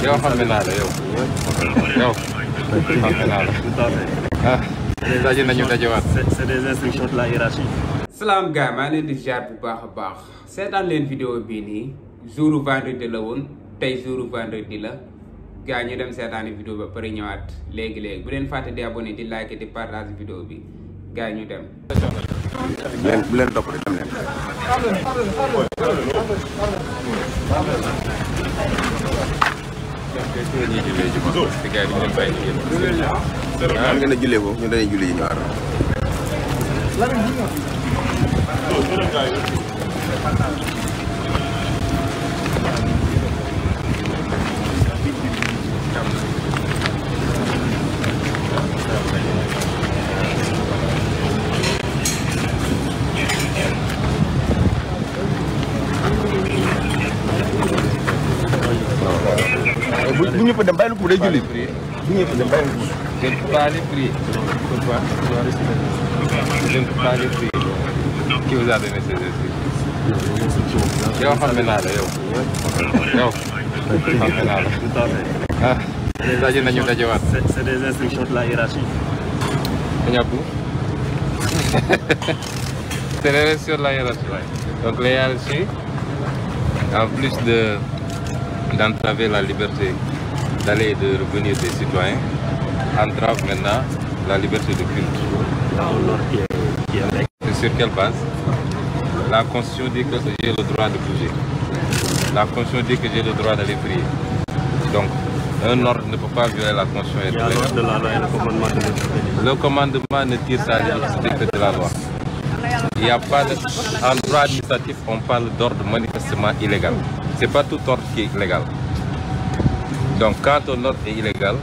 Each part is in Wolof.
yow xam naa la yow xam naa la. Tout à fait. daje nañu dajewaat. C'est des instructions de la hiérarchie. salaam gars maa leen di ziar bu baax a baax seetaan leen vidéo bii nii jouru vendredi la woon tey jouru vendredi la gars ñu dem seetaani vidéo ba pare ñëwaat léegi bu leen fàtte di abonné di like di partage vidéo bi gars ñu dem. bu leen topp dem leen. ngeen a jullee ko ñu dañuy julli ji ñëwaat. bu ñëpp dem bàyyi la ko day julli bu ñëpp dem bàyyi la ko. Je ne peux pas aller prier. Pourquoi? Je ne peux pas aller prier. Qui vous a donné ces instructions? Yow xam naa la yow xam naa la. Tout à fait. daje nañu dajewaat. C'est des instructions de la hiérarchie. Ñabbu. C'est les instructions de la hiérarchie. Donc la hiérarchie, en plus d'entraver la liberté d'aller et de revenir des citoyens, entrave maintenant la liberté de culte. Et sur quelle base? La Constitution dit que j'ai le droit de bouger. La Constitution dit que j'ai le droit d'aller prier. Donc, un ordre ne peut pas violer la Constitution. Il y a l'ordre de la loi et le commandement de l'autorité. Le commandement ne tire sa légitimité que de la loi. Il n'y a pas de... En droit administratif, on parle d'ordre manifestement illégal. C'est pas tout ordre qui est illégal. Donc, quand un ordre est illégal,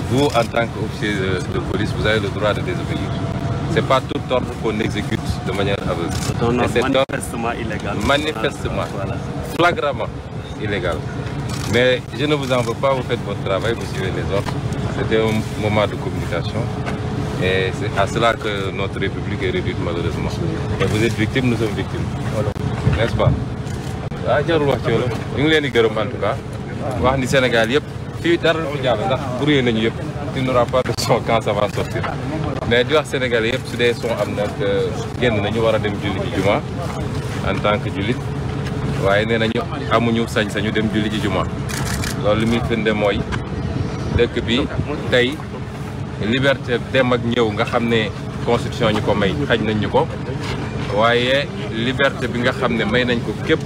vous, en tant qu'officier de police, vous avez le droit de désobéir. Ce n'est pas tout ordre qu'on exécute de manière aveugle. C'est un ordre manifestement illégal. Manifestement, voilà. flagramment illégal. Mais je ne vous en veux pas, vous faites votre travail, vous suivez les ordres. C'était un moment de communication. Et c'est à cela que notre République est réduite malheureusement. Et vous êtes victime, nous sommes victimes. N'est-ce pas? Ah, jarul wax ci wala ñu ngi leen di gërëm en tout cas wax ni Sénégal yëpp fii dara lu fi jàll ndax brouillé nañu yëpp il n'y aura pas de son quand ça va sortir mais di wax Sénégal yëpp su dee son am nag génn nañu war a dem julli ji juma en tant que jullit waaye nee nañu amuñu sañ-sañu dem julli ji juma loolu li muy firnde mooy dëkk bi tey liberté dem ak ñëw nga xam ne constitution ñu ko may xañ nañ ñu ko waaye liberté bi nga xam ne may nañ ko képp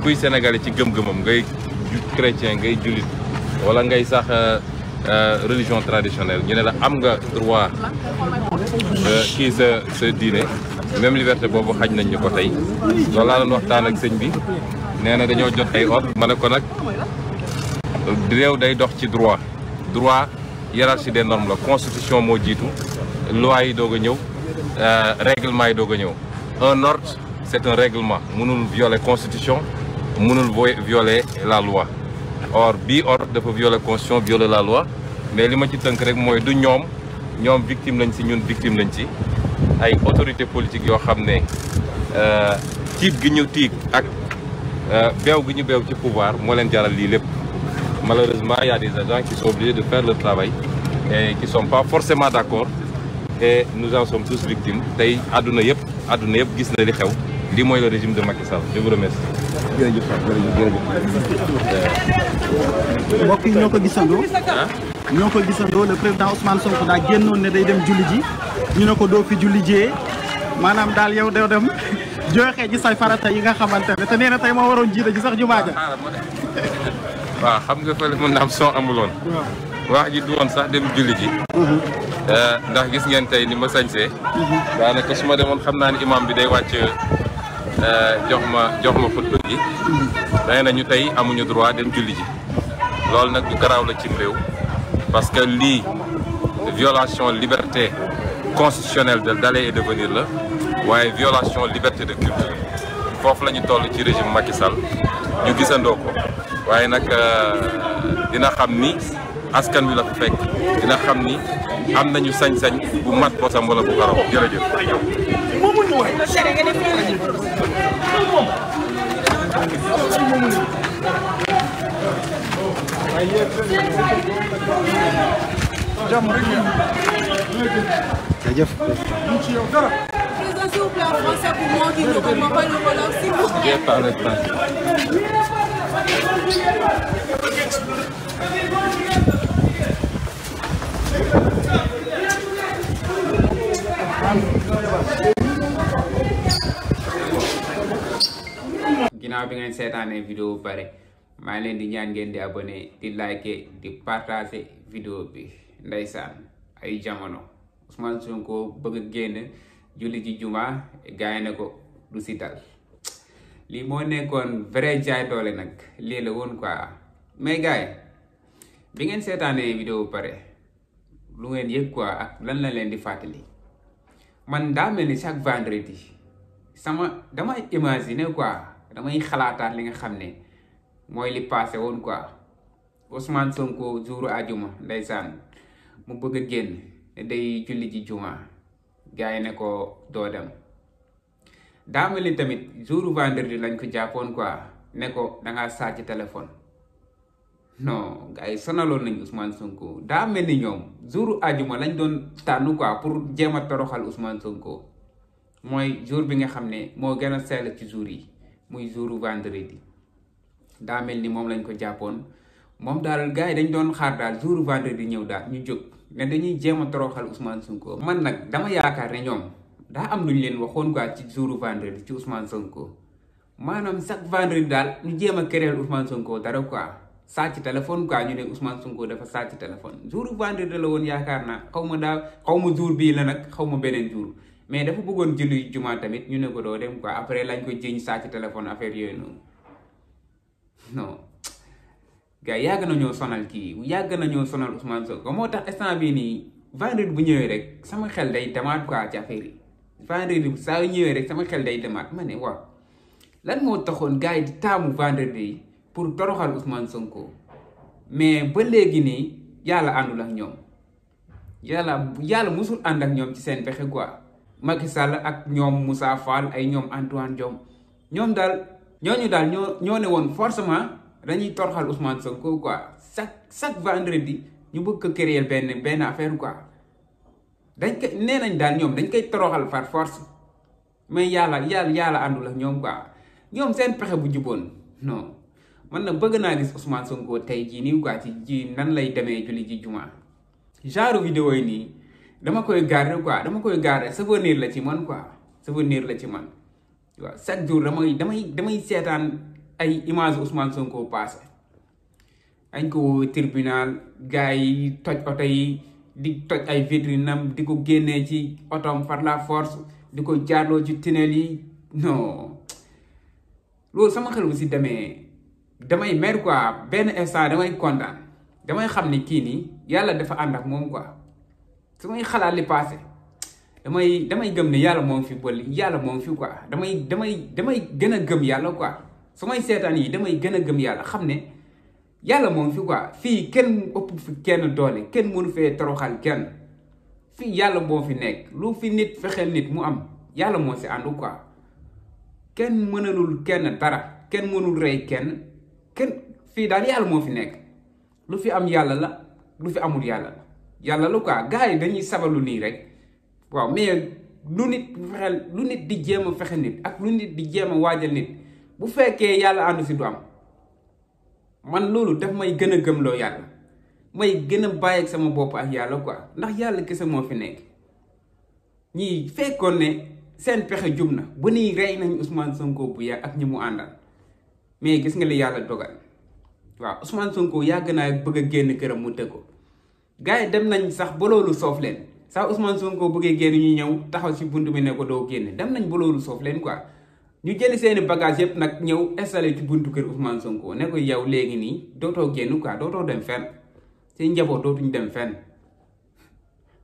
kuy sénégalais ci gëm-gëmam ngay chrétien ngay jullit wala ngay sax religion traditionnelle ñu ne la am nga droit kii sa diine même liberté boobu xaj nañ ñu ko tey loolu laa doon waxtaan ak sëñ bi nee na dañoo jot ay ordre ma ne ko nag réew day dox ci droit hiérarchie des normes la constitution moo jiitu loi yi doog a ñëw règlement yi doog a ñëw un ordre c'est un règlement mënul violer constitution mënul violer la loi or bii ordre dafa violer constitution violer la loi mais li ma ci tënk rek mooy du ñoom victime lañ ci ñun victime lañ ci ay autorité politique yoo xam ne tiit gi ñu tiit ak beew gi ñu beew ci pouvoir moo leen jaral lii lépp malheureusement il y a des agents qui sont obligés de faire leur travail et qui sont pas forcément d'accord et nous en sommes tous victimes tey àdduna yëpp gis na li xew lii mooy le régime de Macky Sall je vous remercie. jërëjëf mbokk yi ñoo ko gisandoo le président Ousmane Sonko daa génnoon ne day dem julli ji ñu ne ko doo fi julli jiyee maanaam daal yow doo dem joxe ji say farata yi nga xamante ne te nee na tey moo waroon jiite ji sax jumaa ja. waaw xam nga fële mën na am son amuloon. wax ji du woon sax dem julli ji. ndax gis ngeen tey ni ma sañsee. daanaka su ma demoon xam naa ni imam bi day wàcc jox ma xutba gi. nee nañu tey amuñu droit dem julli ji. loolu nag du garaaw la cim réew. parce que lii violation liberté constitutionnelle d'aller et de venir la. waaye violation liberté de culte foofu la ñu toll ci régime Macky Sall ñu gisandoo ko. waaye nag dina xam ni askan wi la ko fekk dina xam ni am nañu sañ-sañ bu mat bosam wala bu garaw jërëjëf. Président, s'il vous plaît, en français pour moi qui ne comprend pas le Wolof, s'il vous plaît. Je parle français. ginnaaw bi ngeen seetaanee vidéo bu pare maa ngi leen di ñaan ngeen di abonné di liker di partager vidéo bi. Ndeysaan ay jamono Ousmane Sonko bëgg a génn julli ji juma gaay ne ko du si dal lii moo nekkoon vrai jaay doole nag lii la woon quoi. mais gaay bi ngeen seetaanee vidéo bu pare lu ngeen yëg quoi ak lan la leen di fàttali. man daa mel ni chaque vendredi damay imaginer quoi damay xalaataat li nga xam ne mooy li passé woon quoi. Ousmane Sonko jouru ajuma ndeysaan mu bëgg a génn ne day julli ji juma gars yi ne ko doo dem. daa mel ni tamit jouru vendredi lañ ko jàppoon quoi ne ko dangaa sàcc téléphone. non gars yi sonaloon nañ Ousmane Sonko daa mel ni ñoom jouru ajuma lañ doon tànn quoi pour jéem a toroxal Ousmane Sonko. mooy jour bi nga xam ne moo gën a sell ci jour yi muy jouru vendredi. daa mel ni moom lañ ko jàppoon moom daal gars yi dañ doon xaar daal jouru vendredi ñëw daal ñu jóg ne dañuy jéem a toroxal Ousmane Sonko. man nag dama yaakaar ne ñoom daa am lu ñu leen waxoon quoi ci jouru vendredi ci Ousmane Sonko maanaam chaque vendredi daal ñu jéem a créer Ousmane Sonko dara quoi sàcc téléphone quoi ñu ne Ousmane Sonko dafa sàcc téléphone. jouru vendredi la woon yaakaar naa xaw ma jour bii la nag xaw ma beneen jour. mais dafa bëggoon julli juma tamit ñu ne ko doo dem quoi après lañ ko jiñ sàcc téléphone affaire yooyu noonu. non gars yàgg nañoo sonal yàgg nañoo sonal Ousmane Sonko moo tax instant bii nii vendredi bu ñëwee rek sama xel day demaat quoi ci affaire yi. vendredi bu saa yu ñëwee rek sama xel day demaat ma ne waaw lan moo taxoon gars yi di taamu vendredi pour toroxal Ousmane Sonko mais ba léegi nii yàlla àndul ak ñoom yàlla musul ànd ak ñoom ci seen pexe quoi. Macky Sall ak ñoom Moussa Fall ay ñoom Antoine Diome ñooñu daal ñoo ne woon forcément dañuy toroxal Ousmane Sonko quoi chaque vendredi ñu bëgg ko créer benn affaire quoi dañ koy nee nañ daal ñoom dañ koy toroxal par force mais yàlla àndul ak ñoom quoi ñoom seen pexe bu juboon non man nag bëgg naa gis Ousmane Sonko tey jii nii quoi ci nan lay demee julli ji juma genre vidéo yi nii. dama koy garder quoi souvenir la ci man quoi souvenir la ci man waaw chaque jour damay seetaan ay image Ousmane Sonko passé añ ko tribunal gars yi toj oto yi di toj ay vitrinam di ko génnee ci otom par la force di ko jaarloo ci tunnel yi non loolu sama xel bu si demee damay mer quoi benn instant damay kontaan damay xam ni kii nii yàlla dafa ànd ak moom quoi. su may xalaat li passé damay gëm ne yàlla moom fi bëri yàlla moom fi quoi damay gën a gëm yàlla quoi su may seetaan yi damay gën a gëm yàlla xam ne yàlla moom fi quoi fii kenn ëpp fi kenn doole kenn mënu fee toroxal kenn fii yàlla moo fi nekk lu fi nit fexeel nit mu am yàlla moo si àndu quoi kenn mënalul kenn dara kenn mënul rey kenn fii daal yàlla moo fi nekk lu fi am yàlla la lu fi amul yàlla la. yàlla lu quoi gars yi dañuy sabalu nii rek waaw mais lu nit di jéem a fexe nit ak lu nit di jéem a waajal nit bu fekkee yàlla àndu si du am man loolu daf may gën a gëmloo yàlla may gën a bàyyi ak sama bopp ak yàlla quoi ndax yàlla kese moo fi nekk. ñii fekkoon ne seen pexe jub na bu nuy rey nañ Ousmane Sonko bu yàgg ak ñi mu àndal mais gis nga li yàlla dogal waaw Ousmane Sonko yàgg naa bëgg a génn këram mu tëgg ko. gars yi dem nañ sax ba loolu soof leen sax Ousmane Sonko bëggee génn ñu ñëw taxaw si buntu bi ne ko doo génn dem nañ ba loolu soof leen quoi ñu jëli seeni bagage yëpp nag ñëw installé ci buntu kër Ousmane Sonko ne ko yow léegi nii dootoo génn quoi dootoo dem fenn seen njaboot dootuñ dem fenn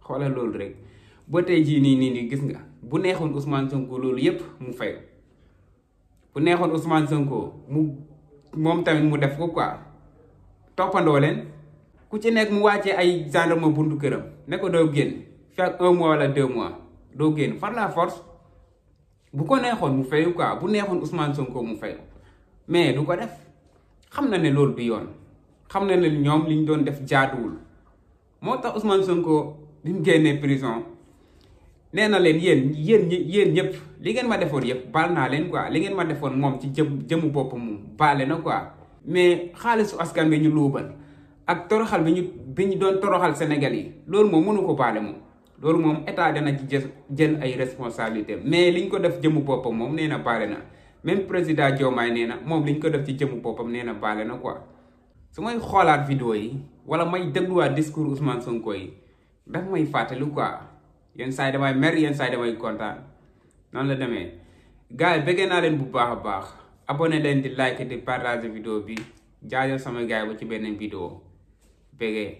xoolal loolu rek ba tey jii nii gis nga bu neexoon Ousmane Sonko loolu yëpp mu fay bu neexoon Ousmane Sonko moom tamit mu def ko quoi toppandoo leen. ku ci nekk mu wàccee ay gendarme buntu këram ne ko doo génn fekk 1 mois wala 2 mois doo génn par la force bu ko neexoon mu fayu quoi bu neexoon Ousmane Sonko mu fayu mais du ko def xam na ne loolu du yoon xam na ne ñoom liñ doon def jaaduwul moo tax Ousmane Sonko bi mu génnee prison nee na leen yéen ñëpp li ngeen ma defoon yëpp baal naa leen quoi li ngeen ma defoon moom ci jëmu bopp moom baale na quoi mais xaalisu askan bi ñu luubal ak toroxal bi ñu doon toroxal Sénégal yi loolu moom mënu ko baale moom loolu moom état dana ci jël ay responsabilité mais liñ ko def jëmu boppam moom nee na baale na même président Diomaye nee na moom liñ ko def ci jëmu boppam nee na baale na quoi su may xoolaat vidéo yi wala may dégluwaat discours Ousmane Sonko yi daf may fàttali quoi yenn saa yi damay mer yenn saa yi damay kontaan noonu la demee gars yi bëggee naa leen bu baax a baax abonné leen di like di partager vidéo bi jaajëf sama gars yi ba ci beneen vidéo bëggee